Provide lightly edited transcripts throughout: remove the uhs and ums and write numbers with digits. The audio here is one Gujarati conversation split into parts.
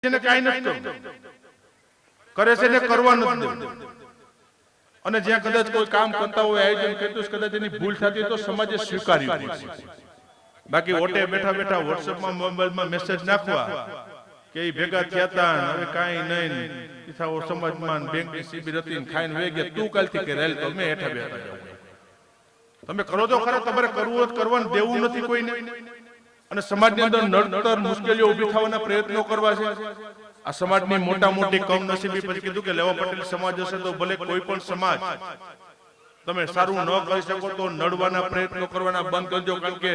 જેને કાઈ નથી કરવું કરે છે ને કરવા નથી દેવું અને જ્યાં કદાચ કોઈ કામ કરતા હોય આયોજન કરતું કદાચ એની ભૂલ થતી તો સમાજે સ્વીકાર્યું પડશે બાકી ઓટે બેઠા બેઠા વોટ્સએપમાં મોબાઈલમાં મેસેજ નાખવા કે એ ભેગા થયા હતા હવે કાઈ નહીં ઈથાઓ સમાજમાં બેંકની શિબિર હતી ખાઈને વે ગયા તું કાલથી કે રેલ તો મેં હેઠા બેઠા જાઉં તમે કરો તો ખરા તમારે કરવું જ કરવાનું દેવું નથી કોઈને અને સમાજની અંદર નડતર મુશ્કેલીઓ ઊભી થવાના પ્રયત્નો કરવા છે આ સમાજની મોટા મોટી કમનસીબી પછી કીધું કે લેવા પટેલ સમાજ હશે તો ભલે કોઈ પણ સમાજ તમે સારું ન કરી શકો તો નડવાના પ્રયત્નો કરવાના બંધ કરજો કારણ કે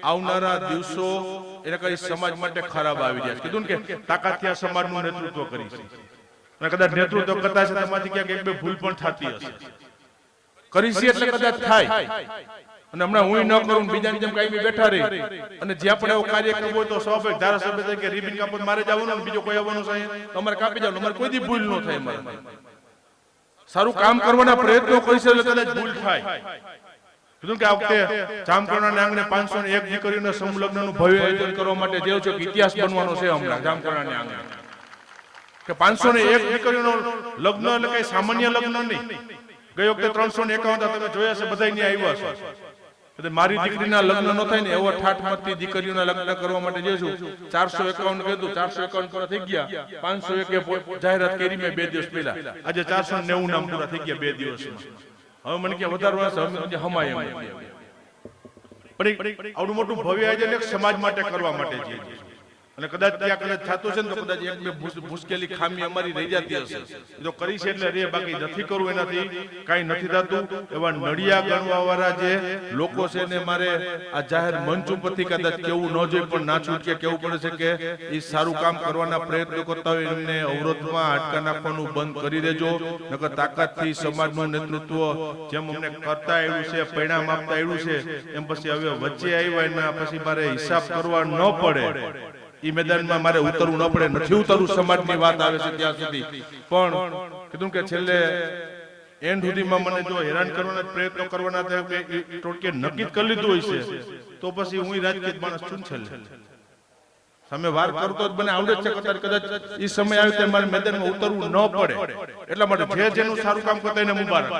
આવનારા દિવસો એને કઈ સમાજ માટે ખરાબ આવી રહ્યા છે કીધું ને કે તાકાતથી આ સમાજનું નેતૃત્વ કરી છે અને કદાચ નેતૃત્વ કરતા છે તમારી ક્યાંક એક બે ભૂલ પણ થતી હશે કરી છે એટલે કદાચ થાય અને હમણાં હું ન કરું બીજાની જેમ કાઈ બેઠા રહી અને જ્યાં પણ એવો કાર્યક્રમ હોય તો સ્વાભાવિક ધારાસભ્ય તરીકે રિબિન કાપત મારે જવાનું બીજો કોઈ આવવાનું છે તમારે કાપી જવાનું અમારે કોઈ દી ભૂલ ન થાય મારે સારું કામ કરવાના પ્રયત્નો કરી છે એટલે કદાચ ભૂલ થાય કીધું કે આ વખતે જામકરણાના આંગણે 501 દીકરીઓના સમૂહ લગ્નનું ભવ્ય આયોજન કરવા માટે જે છે ઇતિહાસ બનવાનો છે હમણાં જામકરણાના આંગણે કે 501 દીકરીઓનો લગ્ન એટલે કઈ સામાન્ય લગ્ન નહીં ગઈ વખતે 351 તમે જોયા છે બધા અહીંયા આવ્યા છે મારી દીકરીના લગ્ન ન થાય ને એવો ઠાઠમતથી દીકરીઓના લગ્ન કરવા માટે જે છું 451 કીધું 451 પૂરા થઈ ગયા 501 જાહેરાત કરી મેં 2 દિવસ પહેલા આજે 490 નામ પૂરા થઈ ગયા 2 દિવસમાં હવે મને કે વધારવા છે હમાય એમ પણ આવડું મોટું ભવ્ય આયોજન એક સમાજ માટે કરવા માટે છે અને કદાચ ત્યાં કદાચ થતું છે ને તો કદાચ એક બે મુશ્કેલી ખામી અમારી રહી જતી હશે જો કરી છે એટલે રે બાકી નથી કરવું એનાથી કાઈ નથી થતું એવા નડિયા ગણવા વાળા જે લોકો છે ને મારે આ જાહેર મંચ ઉપરથી કદાચ કેવું ન જોઈએ પણ ના છૂટકે કેવું પડે છે કે એ સારું કામ કરવાના પ્રયત્નો કરતા હોય એમને અવરોધમાં હાડકા નાખવાનું બંધ કરી દેજો નકર તાકાતથી સમાજનું નેતૃત્વ જેમ અમને કરતા આવ્યું છે પરિણામ આપતા આવ્યું છે એમ પછી હવે વચ્ચે આવ્યા એના પછી મારે હિસાબ કરવા ન પડે ઈ મેદાનમાં મારે ઉતરવું ન પડે નથી ઉતરવું સમાજની વાત આવે છે ત્યાં સુધી પણ કીધું કે છેલ્લે એન્ડ સુધીમાં મને જો હેરાન કરવાના પ્રયત્નો કરવાના થાય કે ટોટકે નક્કી કરી લીધું હોય છે તો પછી હું રાજકીય માણસ છું છેલ્લે સામે વાર કરતો જ મને આવડે છે કદાચ ઈ સમય આવે ત્યારે મારે મેદાનમાં ઉતરવું ન પડે એટલા માટે જે જેનું સારું કામ કરતા એને મુબારક